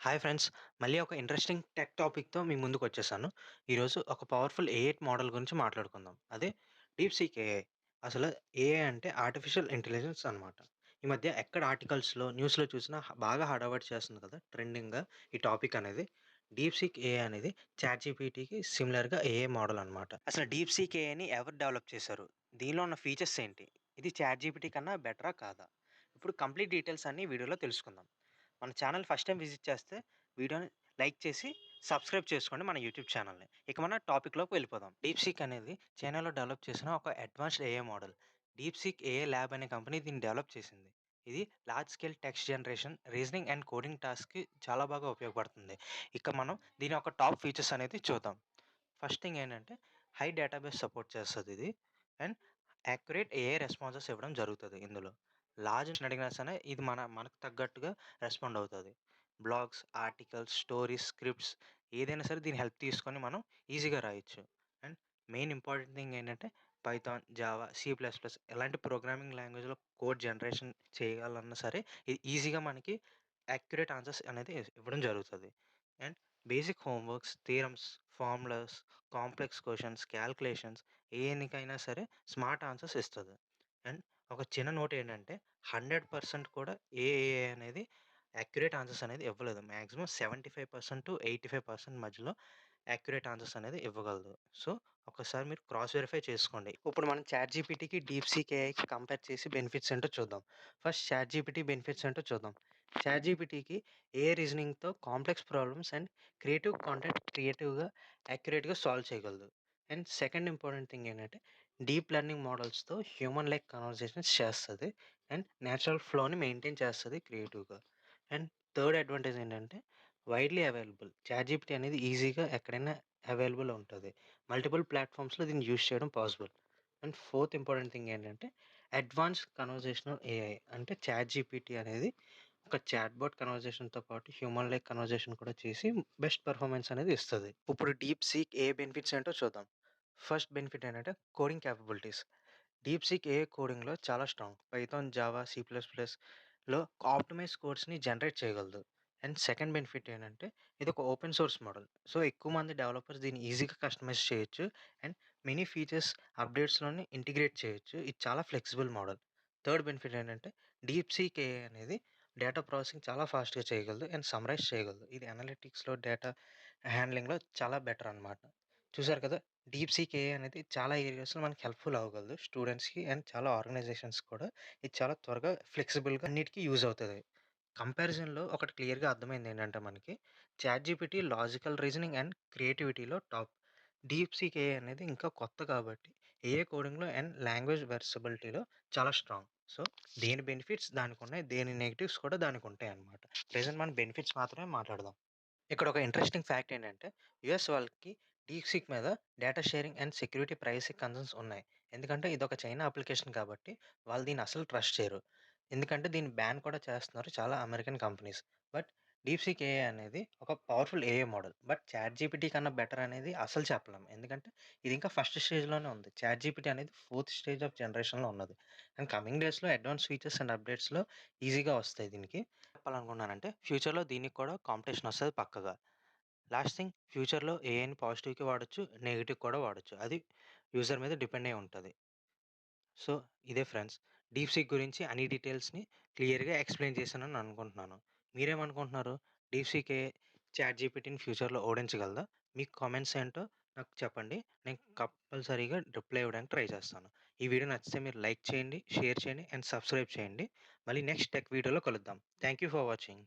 Hi friends! మళ్ళీ ఒక interesting tech టాపిక్‌తో మీ ముందుకొచ్చేసాను. ఈరోజు ఒక పవర్‌ఫుల్ ఏఐ మోడల్ గురించి మాట్లాడుకుందాం. అదే డీప్‌సీక్ ఏఐ. అసలు ఏఐ అంటే ఆర్టిఫిషియల్ ఇంటెలిజెన్స్ అనమాట. ఈ మధ్య ఎక్కడ ఆర్టికల్స్‌లో, న్యూస్‌లో చూసినా బాగా హడావిడి చేస్తుంది కదా! ట్రెండింగ్‌గా ఈ టాపిక్ అనేది. డీప్‌సీక్ ఏఐ అనేది చాట్‌జీపీటీకి సిమిలర్‌గా ఏఐ మోడల్ అనమాట. అసలు డీప్‌సీక్ ఏఐని ఎవరు డెవలప్ చేశారు? దీనిలో ఉన్న ఫీచర్స్ ఏంటి? ఇది చాట్‌జీపీటీ కన్నా బెటరా? కాదా? ఇప్పుడు కంప్లీట్ డీటెయిల్స్ అన్నీ వీడియోలో తెలుసుకుందాం. మన ఛానల్ ఫస్ట్ టైమ్ విజిట్ చేస్తే వీడియోని లైక్ చేసి సబ్స్క్రైబ్ చేసుకోండి మన యూట్యూబ్ ఛానల్‌ని. ఇక మన టాపిక్‌లోకి వెళ్ళిపోదాం. డీప్‌సీక్ అనేది చైనాలో డెవలప్ చేసిన ఒక advanced AI model. DeepSeek AI lab అనే కంపెనీ దీన్ని డెవలప్ చేసింది. ఇది large scale text generation, reasoning and coding టాస్క్‌కి చాలా బాగా ఉపయోగపడుతుంది. ఇక మనం దీని యొక్క టాప్ ఫీచర్స్ అనేది చూద్దాం. ఫస్ట్ థింగ్ ఏంటంటే హై డేటాబేస్ సపోర్ట్ చేస్తదిది. అండ్ యాక్యురేట్ ఏఐ రెస్పాన్సెస్ ఇవ్వడం జరుగుతది ఇందులో. లార్జ్ అడిగినా సరే ఇది మనకు తగ్గట్టుగా రెస్పాండ్ అవుతది. బ్లాగ్స్, ఆర్టికల్స్, స్టోరీస్, స్క్రిప్ట్స్ ఏదైనా సరే దీని హెల్ప్ తీసుకొని మనం ఈజీగా రాయొచ్చు. అండ్ మెయిన్ ఇంపార్టెంట్ థింగ్ ఏంటంటే Python, Java, C plus plus ఇలాంటి ప్రోగ్రామింగ్ లాంగ్వేజ్‌లో కోడ్ జనరేషన్ చేయాలన్నా సరే ఇది ఈజీగా మనకి యాక్యురేట్ ఆన్సర్స్ అనేది ఇవ్వడం జరుగుతది. And basic homeworks, theorems, formulas, complex questions, calculations దేనికైనా సరే స్మార్ట్ ఆన్సర్స్ ఇస్తది. అండ్ ఒక చిన్న నోట్ ఏంటంటే 100% కూడా ఏ ఏఐ అనేది యాక్యురేట్ ఆన్సర్స్ అనేది ఇవ్వలేదు. మాక్సిమం 75% to 85% మధ్యలో యాక్యురేట్ ఆన్సర్స్ అనేది ఇవ్వగలదు. సో, ఒకసారి మీరు క్రాస్ వెరిఫై చేసుకోండి. ఇప్పుడు మనం చాట్‌జీపీటీకి, డీప్‌సీక్ ఏఐకి కంపేర్ చేసి బెనిఫిట్స్ ఏంటో చూద్దాం. ఫస్ట్ చాట్‌జీపీటీ బెనిఫిట్స్ ఏంటో చూద్దాం. చాట్‌జీపీటీకి ఏఐ రీజనింగ్‌తో complex problems and creative content క్రియేటివ్‌గా, యాక్యురేట్‌గా సాల్వ్ చేయగలదు. అండ్ సెకండ్ ఇంపార్టెంట్ థింగ్ ఏంటంటే డీప్ లెర్నింగ్ మోడల్స్‌తో హ్యూమన్ లైక్ కన్వర్జేషన్స్ చేస్తది. అండ్ నేచురల్ ఫ్లోని మెయింటైన్ చేస్తది క్రియేటివ్‌గా. అండ్ థర్డ్ అడ్వాంటేజ్ ఏంటంటే వైడ్‌లీ అవైలబుల్. చాట్‌జీపీటీ అనేది ఈజీగా ఎక్కడైనా అవైలబుల్ ఉంటది. మల్టిపుల్ ప్లాట్‌ఫార్మ్స్‌లో దీన్ని యూజ్ చేయడం possible. And fourth important thing ఏంటంటే అడ్వాన్స్డ్ కన్వర్జేషనల్ ఏఐ. అంటే చాట్‌జీపీటీ అనేది ఒక చాట్‌బాట్ కన్వర్జేషన్‌తో పాటు హ్యూమన్ లైక్ కన్వర్జేషన్ కూడా చేసి బెస్ట్ పెర్ఫార్మన్స్ అనేది ఇస్తది. ఇప్పుడు డీప్ సీక్ ఏ బెనిఫిట్స్ ఏంటో చూద్దాం. ఫస్ట్ బెనిఫిట్ ఏంటంటే కోడింగ్ కేపబిలిటీస్. డీప్‌సీక్ ఏఐ కోడింగ్‌లో చాలా strong. Python, Java, C plus ప్లస్‌లో ఆప్టిమైజ్ కోడ్స్‌ని జనరేట్ చేయగలదు. అండ్ సెకండ్ బెనిఫిట్ ఏంటంటే ఇదొక ఓపెన్ సోర్స్ మోడల్. సో, ఎక్కువ మంది డెవలపర్స్ దీన్ని ఈజీగా కస్టమైజ్ చేయొచ్చు. అండ్ మెనీ ఫీచర్స్ అప్‌డేట్స్‌లోని ఇంటిగ్రేట్ చేయొచ్చు. ఇది చాలా ఫ్లెక్సిబుల్ మోడల్. థర్డ్ బెనిఫిట్ ఏంటంటే డీప్‌సీక్ ఏఐ అనేది డేటా ప్రాసెసింగ్ చాలా ఫాస్ట్‌గా చేయగలదు. అండ్ సమ్మరైజ్ చేయగలదు. ఇది అనలిటిక్స్‌లో, డేటా హ్యాండ్లింగ్‌లో చాలా బెటర్ అనమాట. చూసారు కదా! డీప్‌సీక్ ఏఐ అనేది చాలా ఏరియాస్‌లో మనకి హెల్ప్‌ఫుల్ అవ్వగలదు. స్టూడెంట్స్‌కి అండ్ చాలా ఆర్గనైజేషన్స్ కూడా ఇది చాలా త్వరగా ఫ్లెక్సిబుల్‌గా అన్నిటికి యూజ్ అవుతది. కంపారిజన్‌లో ఒకటి క్లియర్‌గా అర్థమైంది ఏంటంటే మనకి చాట్‌జీపీటీ లాజికల్ రీజనింగ్ అండ్ క్రియేటివిటీలో టాప్. డీప్‌సీక్ ఏఐ అనేది ఇంకా కొత్త కాబట్టి ఏఐ కోడింగ్‌లో అండ్ లాంగ్వేజ్ వెర్సబిలిటీలో చాలా స్ట్రాంగ్. సో, దేని బెనిఫిట్స్ దానికున్నాయి. దేని నెగెటివ్స్ కూడా దానికుంటాయన్నమాట. ప్రెజెంట్ మనం బెనిఫిట్స్ మాత్రమే మాట్లాడదాం. ఇక్కడ ఒక ఇంట్రెస్టింగ్ ఫ్యాక్ట్ ఏంటంటే, యూఎస్ వాళ్ళకి డీప్‌సీక్ మీద data sharing and security privacy concerns ఉన్నాయి. ఎందుకంటే ఇదొక చైనా అప్లికేషన్ కాబట్టి వాళ్ళు దీన్ని అస్సలు ట్రస్ట్ చేయరు. ఎందుకంటే దీన్ని బ్యాన్ కూడా చేస్తున్నారు చాలా American companies. But DeepSeek AI అనేది ఒక powerful AI model. But ChatGPT కన్నా బెటర్ అనేది అస్సలు చెప్పలేం. ఎందుకంటే ఇది ఇంకా ఫస్ట్ స్టేజ్‌లోనే ఉంది. చాట్‌జీపీటీ అనేది ఫోర్త్ స్టేజ్ ఆఫ్ జనరేషన్‌లో ఉన్నది. అండ్ కమింగ్ డేస్‌లో అడ్వాన్స్ ఫీచర్స్ అండ్ అప్‌డేట్స్‌లో ఈజీగా వస్తాయి దీనికి. చెప్పాలనుకున్నానంటే ఫ్యూచర్‌లో దీనికి కూడా కాంపిటీషన్ వస్తది పక్కగా. లాస్ట్ థింగ్ ఫ్యూచర్‌లో ఏఐని పాజిటివ్‌కి వాడొచ్చు, నెగెటివ్‌కి కూడా వాడొచ్చు. అది యూజర్ మీద డిపెండ్ అయ్యి ఉంటది. సో, ఇదే ఫ్రెండ్స్. డీప్‌సీక్ గురించి అన్ని డీటెయిల్స్‌ని క్లియర్‌గా ఎక్స్‌ప్లెయిన్ చేశానని అనుకుంటున్నాను. మీరేమనుకుంటున్నారు? డీప్‌సీక్ చాట్‌జీపీటీని ఫ్యూచర్‌లో ఓడించగలదా? మీ కామెంట్స్ ఏంటో నాకు చెప్పండి. నేను కంపల్సరీగా రిప్లై ఇవ్వడానికి ట్రై చేస్తాను. ఈ వీడియో నచ్చితే మీరు లైక్ చేయండి, షేర్ చేయండి అండ్ సబ్స్క్రైబ్ చేయండి. మళ్ళీ నెక్స్ట్ టెక్ వీడియోలో కలుద్దాం. Thank you for watching.